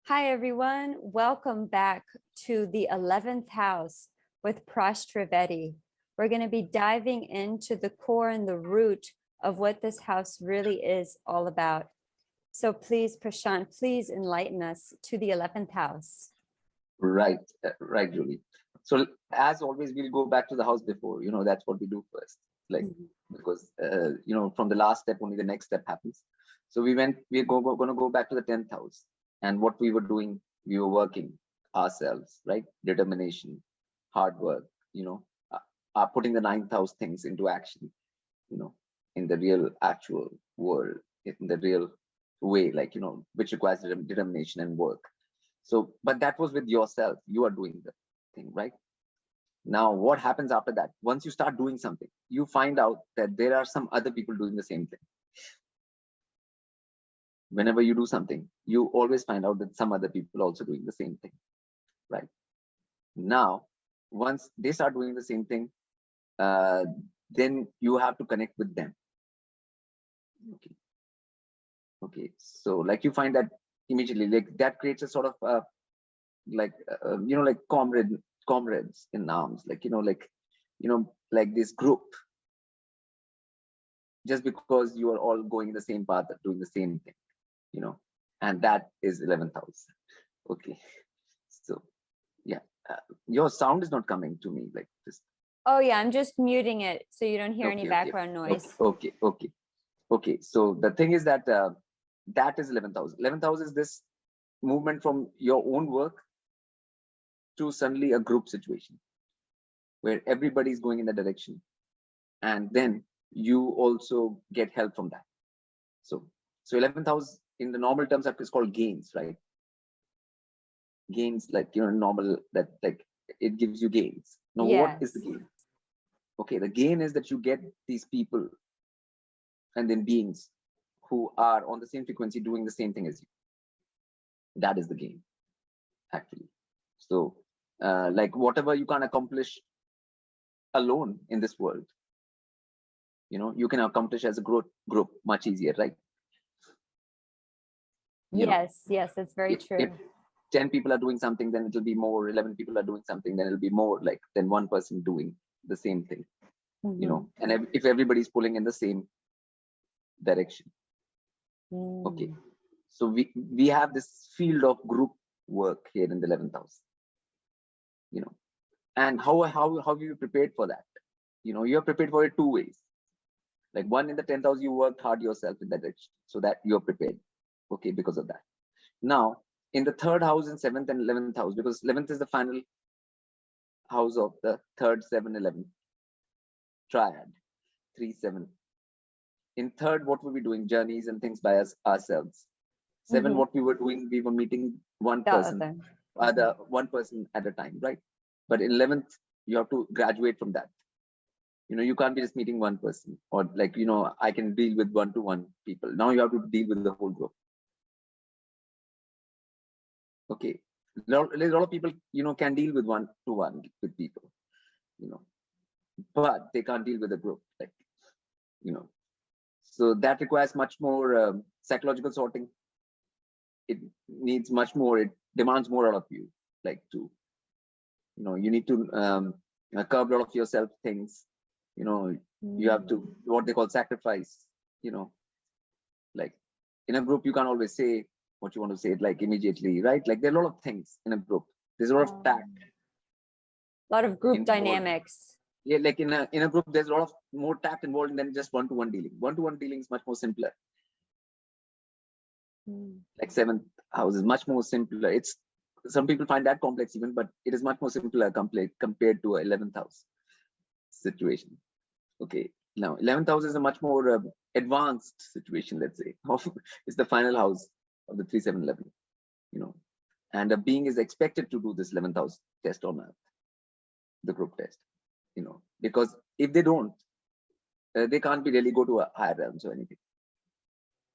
Hi, everyone. Welcome back to the 11th house with Prash Trivedi. We're going to be diving into the core and the root of what this house really is all about. So please, Prashant, please enlighten us to the 11th house. Right, Julie. So as always, we'll go back to the house before, that's what we do first. Because, from the last step, only the next step happens. So we're going to go back to the 10th house. And what we were doing, we were working ourselves, right? Determination, hard work, putting the 9th house things into action, in the real actual world, in the real way, which requires determination and work. So, but that was with yourself. You are doing the thing, right? Now, what happens after that? Once you start doing something, you find out that there are some other people doing the same thing. Whenever you do something, you always find out that some other people also doing the same thing, right? Now, once they start doing the same thing, then you have to connect with them. Okay. So, you find that immediately, that creates a sort of comrades in arms, like this group, just because you are all going the same path, doing the same thing, and that is 11th house. Okay. So yeah, your sound is not coming to me like this. Oh yeah, I'm just muting it so you don't hear any background noise. Okay. So the thing is that that is 11th house. 11th house is this movement from your own work to suddenly a group situation where everybody is going in the direction, and then you also get help from that. So 11th house in the normal terms is called gains, right? Gains, normal, that it gives you gains. Now, Yes. What is the gain? Okay, the gain is that you get these people and then beings who are on the same frequency doing the same thing as you. That is the gain, actually. So whatever you can accomplish alone in this world, you can accomplish as a group much easier, right? Yes, that's very true. If 10 people are doing something, then it'll be more. 11 people are doing something, then it'll be more than one person doing the same thing. And if everybody's pulling in the same direction. Okay, so we have this field of group work here in the 11th house. And how have you prepared for that? You're prepared for it two ways. Like one, in the 10th house, you worked hard yourself in that direction, so that you're prepared. Okay, because of that. Now, in the 3rd house and 7th and 11th house, because 11th is the final house of the 3rd, 7, 11 triad, 3, 7. In 3rd, what were we doing? Journeys and things by ourselves. 7, what we were doing, we were meeting one person at a time, right? But in 11th, you have to graduate from that. You can't be just meeting one person, or I can deal with one-to-one people. Now you have to deal with the whole group. Okay, a lot of people can deal with one-to-one with people, but they can't deal with a group, so that requires much more psychological sorting. It needs much more. It demands more out of you, you need to curb a lot of yourself things. You have to, what they call, sacrifice. In a group, you can't always say what you want to say immediately, right? There are a lot of things in a group. There's a lot of tact. A lot of group dynamics. Yeah, in a group, there's a lot of more tact involved than just one-to-one dealing. One-to-one dealing is much more simpler. 7th house is much more simpler. Some people find that complex even, but it is much more simpler compared to 11th house situation. Okay, now 11th house is a much more advanced situation, let's say. It's the final house of the 3, 7, 11, and a being is expected to do this 11th house test on Earth, the group test, because if they don't, they can't really go to a higher realms or anything.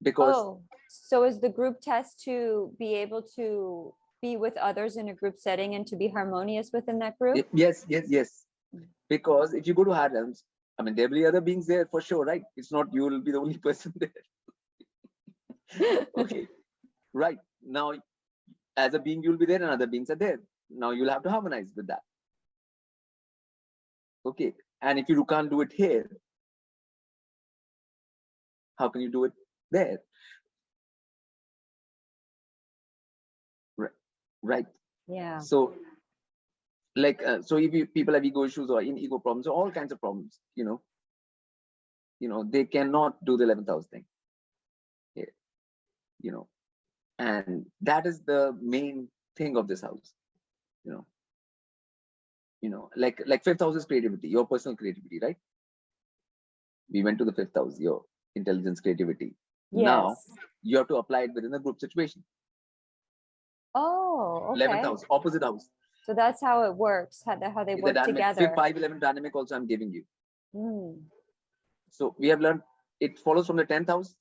Because so is the group test to be able to be with others in a group setting and to be harmonious within that group? Yes. Because if you go to higher realms, there'll be other beings there for sure, right? It's not you will be the only person there. Okay, right. Now, as a being, you'll be there and other beings are there. Now you'll have to harmonize with that. Okay. And if you can't do it here, how can you do it there? Right. Yeah. So like, so if people have ego issues or in ego problems or all kinds of problems, they cannot do the 11th house thing. Yeah. And that is the main thing of this house. Like 5th house is creativity, your personal creativity, right? We went to the 5th house, your intelligence, creativity. Yes. Now you have to apply it within a group situation. Oh, okay. 11th house, opposite house. So that's how it works, how they It's work a dynamic, together. 5-11 dynamic also I'm giving you. Mm. So we have learned it follows from the 10th house,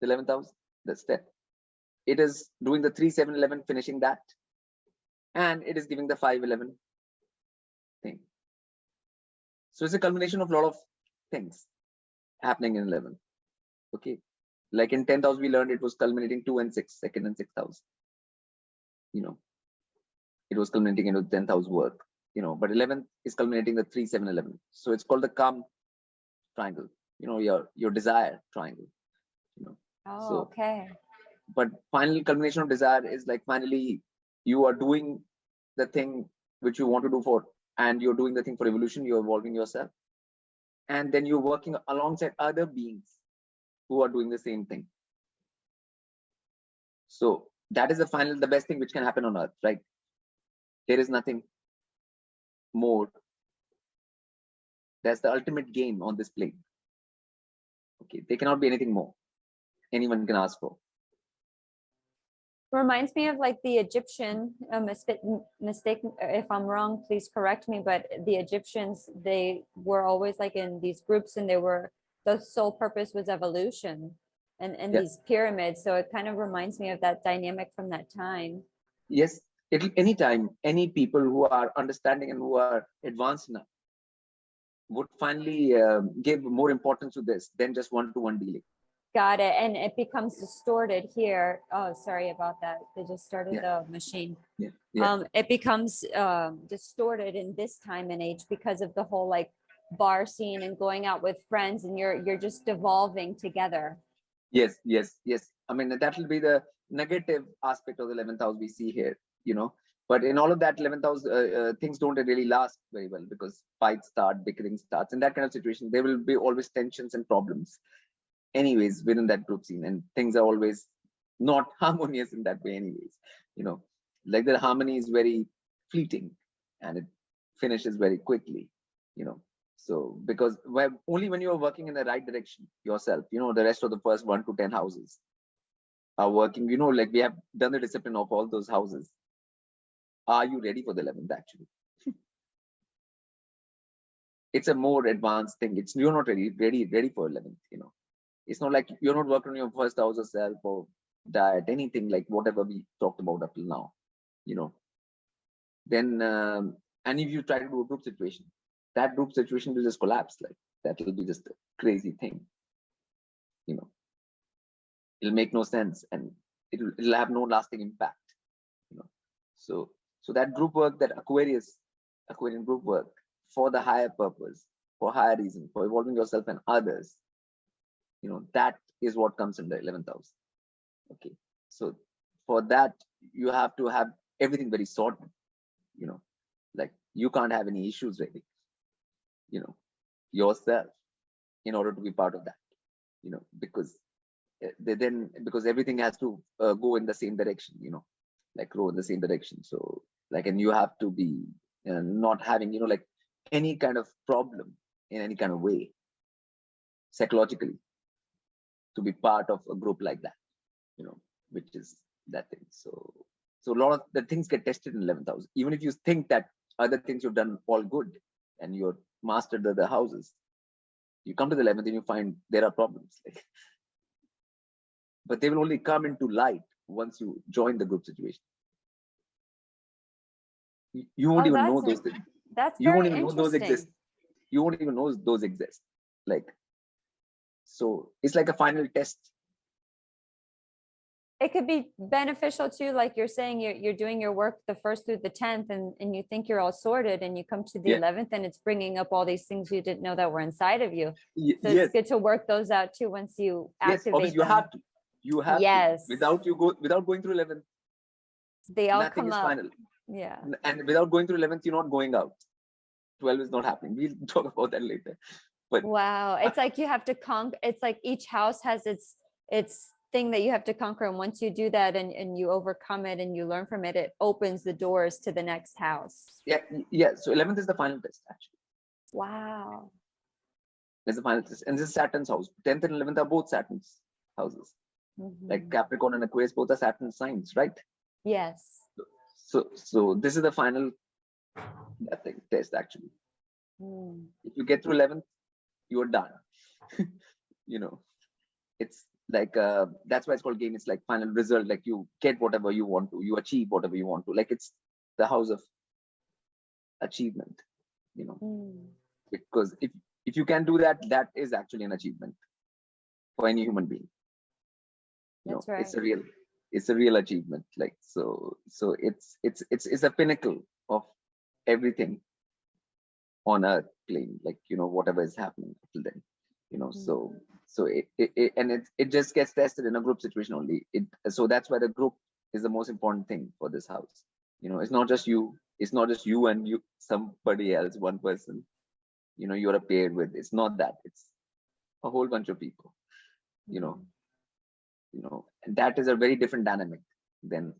the 11th house, the step. It is doing the 3-7-11, finishing that. And it is giving the 5-11 thing. So it's a culmination of a lot of things happening in 11. Okay. Like in 10th house, we learned it was culminating 2 and 6, 2nd and 6th house. It was culminating into 10th house work, but 11th is culminating the 3-7-11. So it's called the calm triangle, your desire triangle, Oh, so okay. But final culmination of desire is like finally you are doing the thing which you want to do and you're doing the thing for evolution, you're evolving yourself. And then you're working alongside other beings who are doing the same thing. So that is the best thing which can happen on earth, right? There is nothing more. That's the ultimate game on this plane. Okay, there cannot be anything more anyone can ask for. Reminds me of like the Egyptian mistake. If I'm wrong, please correct me. But the Egyptians, they were always like in these groups, and the sole purpose was evolution, and these pyramids. So it kind of reminds me of that dynamic from that time. Yes, anytime any people who are understanding and who are advanced enough would finally give more importance to this than just one-to-one dealing. Got it. And it becomes distorted here. Oh, sorry about that. They just started the machine. It becomes distorted in this time and age because of the whole like bar scene and going out with friends, and you're just devolving together. Yes. I mean, that will be the negative aspect of the 11th house we see here, But in all of that 11th house, things don't really last very well because fights start, bickering starts. In that kind of situation, there will be always tensions and problems anyways within that group scene, and things are always not harmonious in that way anyways. Like the harmony is very fleeting and it finishes very quickly, So because only when you're working in the right direction yourself, the rest of the first 1 to 10 houses are working, like we have done the discipline of all those houses. Are you ready for the 11th actually? It's a more advanced thing. You're not ready for 11th, It's not like you're not working on your first house yourself or diet, anything like whatever we talked about up till now, Then, and if you try to do a group situation, that group situation will just collapse. Like that will be just a crazy thing, It'll make no sense and it'll have no lasting impact, So that group work, that Aquarian group work for the higher purpose, for higher reason, for evolving yourself and others, that is what comes in the 11th house. Okay. So for that, you have to have everything very sorted, like you can't have any issues really, yourself in order to be part of that, because everything has to go in the same direction, like grow in the same direction. So like, and you have to be not having, like any kind of problem in any kind of way psychologically to be part of a group like that, which is that thing. So a lot of the things get tested in 11th house. Even if you think that other things you've done all good and you're mastered the houses, you come to the 11th and you find there are problems. But they will only come into light once you join the group situation. You won't even know those things. You won't even know those exist. You won't even know those exist. So it's like a final test. it could be beneficial too, like you're saying, you're doing your work the 1st through the 10th, and you think you're all sorted, and you come to the Yeah. 11th and it's bringing up all these things you didn't know that were inside of you. So Yes, it's good to work those out too once you yes, activate obviously you them. have to. You have to. Yes. Without going through 11th, They all nothing come is up. final. Yeah. And without going through 11th, you're not going out. 12 is not happening. We'll talk about that later. But Wow. It's like you have to conquer. It's like each house has its thing that you have to conquer. And once you do that and you overcome it and you learn from it, it opens the doors to the next house. yeah. So 11th is the final test, actually. Wow. It's the final test. And this is Saturn's house. 10th and 11th are both Saturn's houses. Like Capricorn and Aquarius, both are Saturn signs, right? Yes. So this is the final test, actually. If you get through 11th, you're done. It's like that's why it's called game. It's like final result. Like you get whatever you want to, you achieve whatever you want to. Like it's the house of achievement. Because if you can do that, that is actually an achievement for any human being. That's right. It's a real achievement. Like so it's a pinnacle of everything on a plane. Like whatever is happening till then. So it just gets tested in a group situation only. So that's why the group is the most important thing for this house. It's not just you. It's not just you and you, somebody else, one person. You're paired with. It's not that. It's a whole bunch of people. And that is a very different dynamic than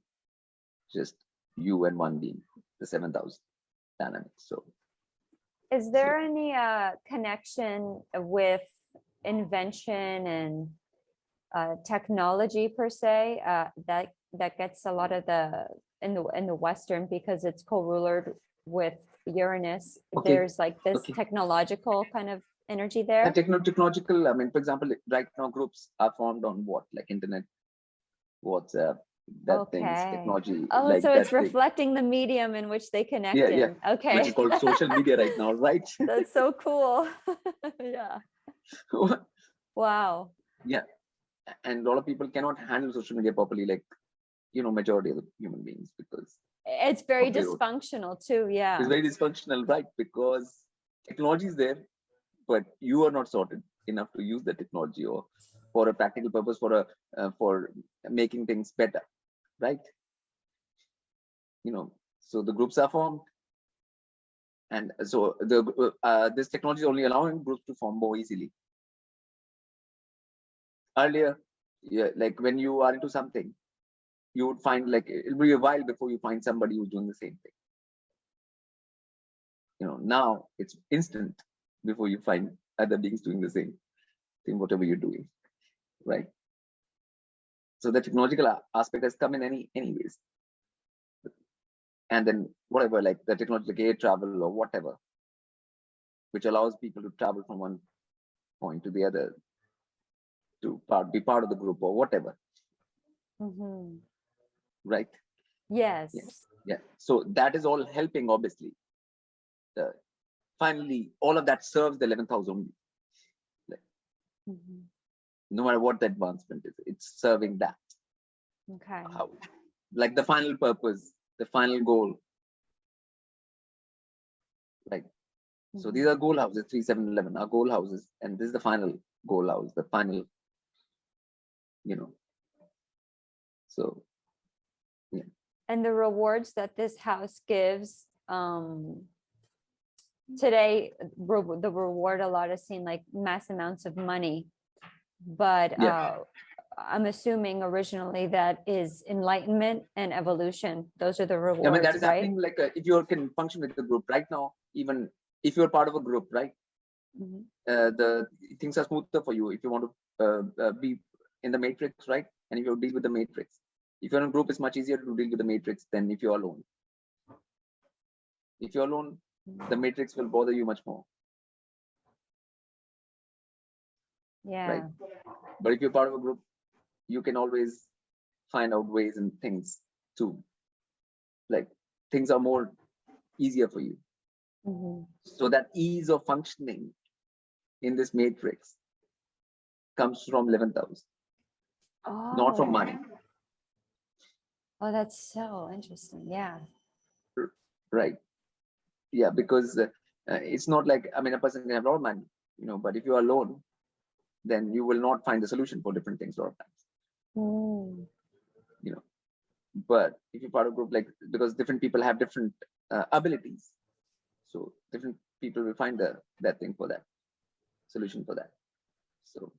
just you and one being, the 7th house dynamic. So, is there any connection with invention and technology per se that gets a lot of the in the Western, because it's co-rulered with Uranus? Okay. There's like this technological kind of energy there. Technological. I mean, for example, right now groups are formed on what, like internet, WhatsApp, things, technology. Oh, like so it's reflecting the medium in which they connect in. Yeah. Okay. Which is called social media right now, right? That's so cool. Yeah. Wow. Yeah. And a lot of people cannot handle social media properly, like, majority of the human beings, because it's very dysfunctional too. Yeah. It's very dysfunctional, right? Because technology is there, but you are not sorted enough to use the technology or for a practical purpose, for making things better, right? So the groups are formed, and so this technology is only allowing groups to form more easily. Earlier, like when you are into something, you would find like it'll be a while before you find somebody who's doing the same thing. Now it's instant before you find other beings doing the same thing, whatever you're doing, right? So the technological aspect has come in anyways. And then whatever, like the technology, like air travel or whatever, which allows people to travel from one point to the other to be part of the group or whatever. Right? Yes. Yeah. So that is all helping, obviously. Finally, all of that serves the 11th house only. No matter what the advancement is, it's serving that. Okay. Like the final purpose, the final goal. Like, so these are goal houses, 3, 7, 11 are goal houses, and this is the final goal house, the final, so, yeah. And the rewards that this house gives, today, the reward a lot is seen like mass amounts of money, but I'm assuming originally that is enlightenment and evolution. Those are the rewards. I mean, that is right? happening like if you can function with the group right now, even if you're part of a group, right? The things are smoother for you if you want to be in the matrix, right? And if you deal with the matrix. If you're in a group, it's much easier to deal with the matrix than if you're alone. If you're alone, the matrix will bother you much more. Yeah. Right. But if you're part of a group, you can always find out ways and things to, like, things are more easier for you. So that ease of functioning in this matrix comes from 11th house, not from money. Oh, that's so interesting. Yeah. right? Yeah, because it's not like, I mean, a person can have a lot of money, but if you are alone, then you will not find the solution for different things a lot of times, Mm. you know. But if you're part of a group, like, because different people have different abilities, so different people will find that thing for that solution for that. So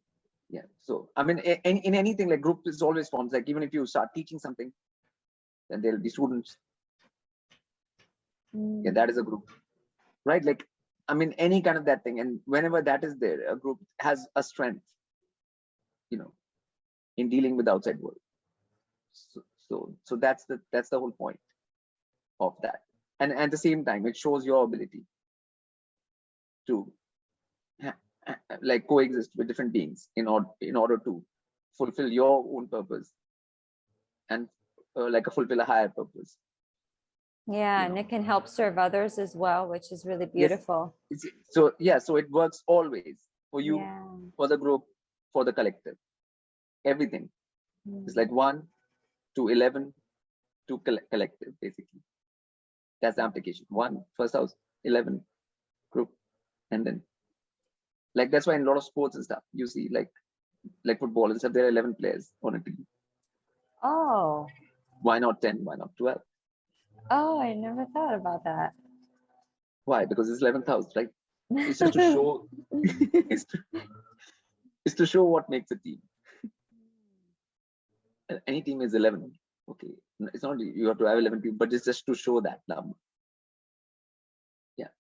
yeah, so I mean, in anything, like, group is always forms. Like, even if you start teaching something, then there'll be students. Yeah, that is a group, right? Like, I mean, any kind of that thing, and whenever that is there, a group has a strength, you know, in dealing with the outside world. So that's the whole point of that. And at the same time, it shows your ability to like coexist with different beings in order to fulfill your own purpose and like fulfill a higher purpose. Yeah, and it can help serve others as well, which is really Yes. beautiful. So yeah, so it works always for you, Yeah. for the group, for the collective. Everything is like 1 to 11 to collective, basically. That's the application. 1 first house, 11 group, and then, like, that's why in a lot of sports and stuff you see, like football and stuff, there are 11 players on a team. Oh. Why not 10? Why not 12? Oh, I never thought about that. Why? Because it's 11th house, right? It's just to show it's to show what makes a team. Any team is 11. Okay, it's not you have to have 11 people, but it's just to show that number. Yeah,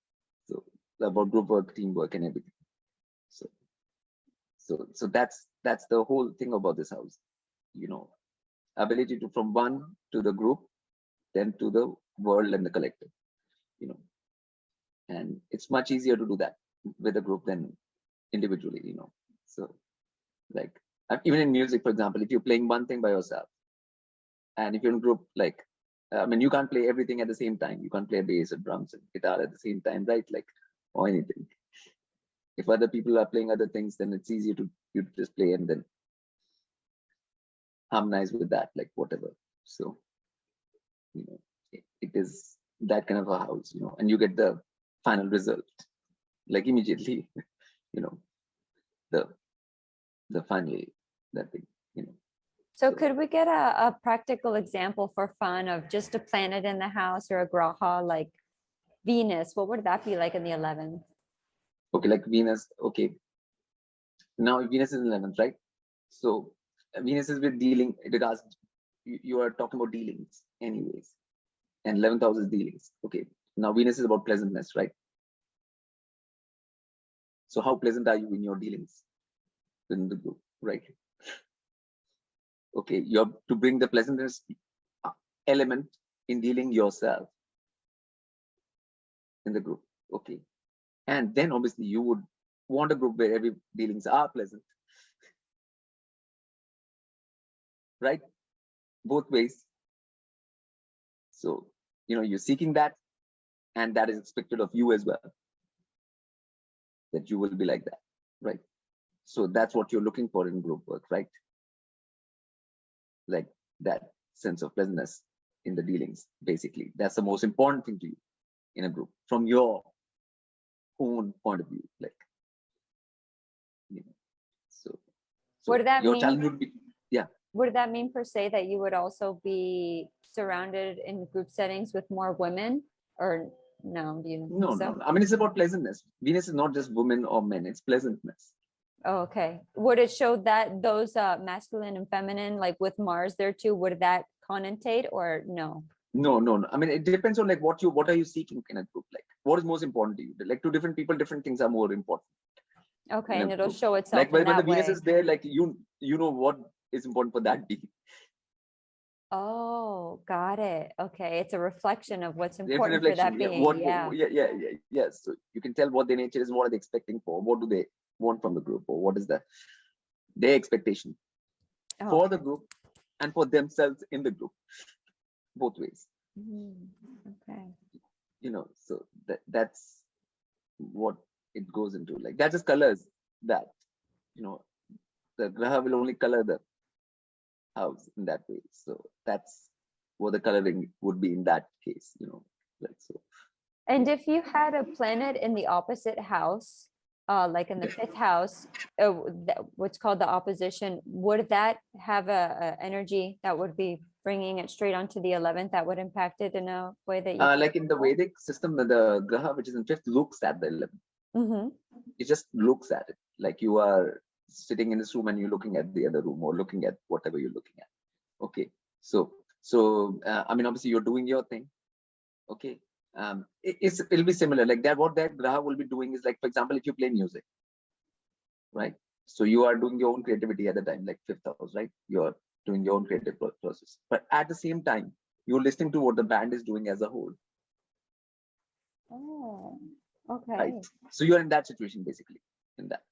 so about group work, teamwork, and everything. So that's the whole thing about this house, ability to, from 1 to the group, then to the world and the collective, and it's much easier to do that with a group than individually, so, like, even in music, for example, if you're playing one thing by yourself, and if you're in a group, like, I mean, you can't play everything at the same time. You can't play bass or drums and guitar at the same time, right? Like, or anything. If other people are playing other things, then it's easier to you just play and then harmonize with that, like, whatever. So, it is that kind of a house, and you get the final result, like, immediately, the final, that thing, So so. could we get a practical example for fun of just a planet in the house or a graha like Venus? What would that be like in the 11th? Okay, like Venus. Okay, now Venus is in 11th, right? So Venus is with dealing, regards, you are talking about dealings anyways, and 11th house is dealings. Okay, now Venus is about pleasantness, right? So how pleasant are you in your dealings in the group, right? Okay, you have to bring the pleasantness element in dealing yourself in the group. Okay, and then obviously you would want a group where every dealings are pleasant, right? Both ways. So, you're seeking that, and that is expected of you as well, that you will be like that, right? So that's what you're looking for in group work, right? Like, that sense of pleasantness in the dealings, basically. That's the most important thing to you in a group, from your own point of view. Like, so What did that your mean? challenge would be, yeah. Would that mean per se that you would also be surrounded in group settings with more women, or no? Do you think No, so? no. I mean, it's about pleasantness. Venus is not just women or men; it's pleasantness. Oh, okay. Would it show that those masculine and feminine, like with Mars there too, would that connotate or no? No, no, no. I mean, it depends on, like, what are you seeking in a group? Like, what is most important to you? Like, to different people, different things are more important. Okay, In a and it'll group. show itself Like, in when the that Venus way. is there, like, you know what is important for that being. Oh, got it. Okay, it's a reflection of what's Different important for reflection. that Yeah. being. Yeah. Yeah. Yes. So you can tell what their nature is, what are they expecting for, what do they want from the group, or what is their expectation Oh, for okay. the group and for themselves in the group, both ways. Okay. So that's what it goes into. Like, that just colors that, the graha will only color the house in that way. So that's what the coloring would be in that case, like so. And if you had a planet in the opposite house, like in the Yeah. 5th house, what's called the opposition, would that have a energy that would be bringing it straight onto the 11th that would impact it in a way that you Like in the Vedic system, the graha, which is in 5th, looks at the 11th. Mm-hmm. It just looks at it, like you are sitting in this room and you're looking at the other room or looking at whatever you're looking at. Okay, so I mean, obviously you're doing your thing. Okay, it'll be similar like that. What that graha will be doing is, like, for example, if you play music, right? So you are doing your own creativity at the time, like 5th house, right? You're doing your own creative process, but at the same time, you're listening to what the band is doing as a whole. Oh, okay. Right. So you're in that situation, basically, in that.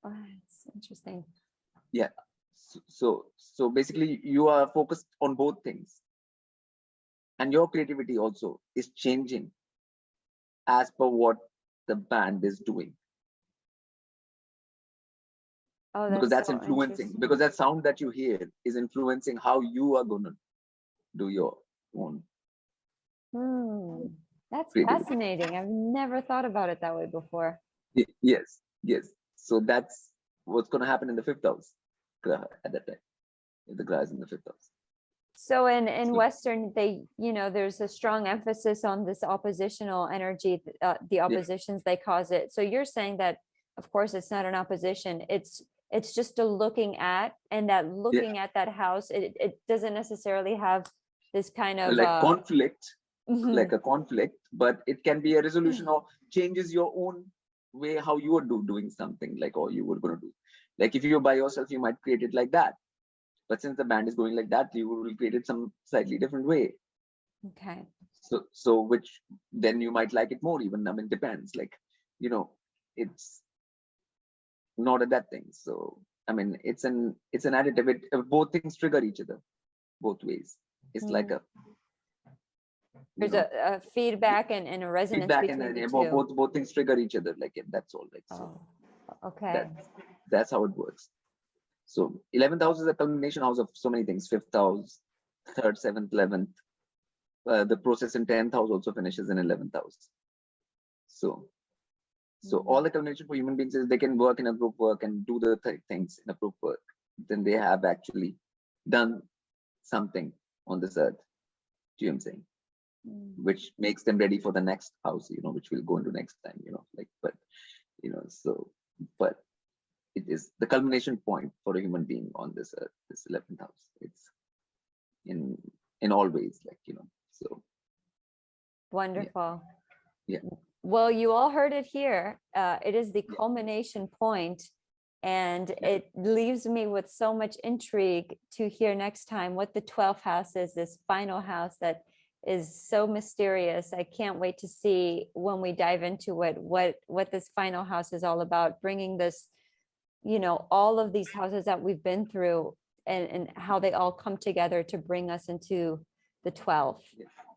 Oh, that's interesting. Yeah. So basically, you are focused on both things, and your creativity also is changing as per what the band is doing. Oh, Because that's so influencing. interesting. Because that sound that you hear is influencing how you are going to do your own. That's creativity. fascinating. I've never thought about it that way before. Yes. So that's what's going to happen in the 5th house graha at that time, if the graha is in the 5th house. So in Western, there's a strong emphasis on this oppositional energy, the oppositions, they cause it. So you're saying that, of course, it's not an opposition. It's just a looking at, and that looking at that house, it doesn't necessarily have this kind of like conflict, mhm. like a conflict, but it can be a resolution or changes your own way how you are doing something, like, or you were going to do. Like if you're by yourself, you might create it like that. But since the band is going like that, you will create it some slightly different way. Okay. So which then you might like it more even. I mean, depends. Like, it's not a that thing. So I mean, it's an additive. Both things trigger each other, both ways. It's like a there's a feedback and a resonance feedback, between and the then two. both things trigger each other. Like that's all. Like so. Okay. That's how it works. So 11th house is a culmination house of so many things. 5th house, 3rd, 7th, 11th. The process in 10th house also finishes in 11th house. So all the culmination for human beings is they can work in a group work and do the things in a group work. Then they have actually done something on this earth. Do you know what I'm saying? Which makes them ready for the next house, which we'll go into next time, but it is the culmination point for a human being on this earth, this 11th house. It's in all ways, so. Wonderful. Yeah. Well, you all heard it here. It is the culmination point, and it leaves me with so much intrigue to hear next time what the 12th house is, this final house that is so mysterious. I can't wait to see when we dive into it, what this final house is all about, bringing this, all of these houses that we've been through and how they all come together to bring us into the 12th.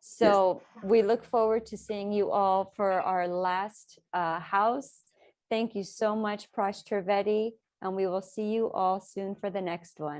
So we look forward to seeing you all for our last house. Thank you so much, Prash Trivedi, and we will see you all soon for the next one.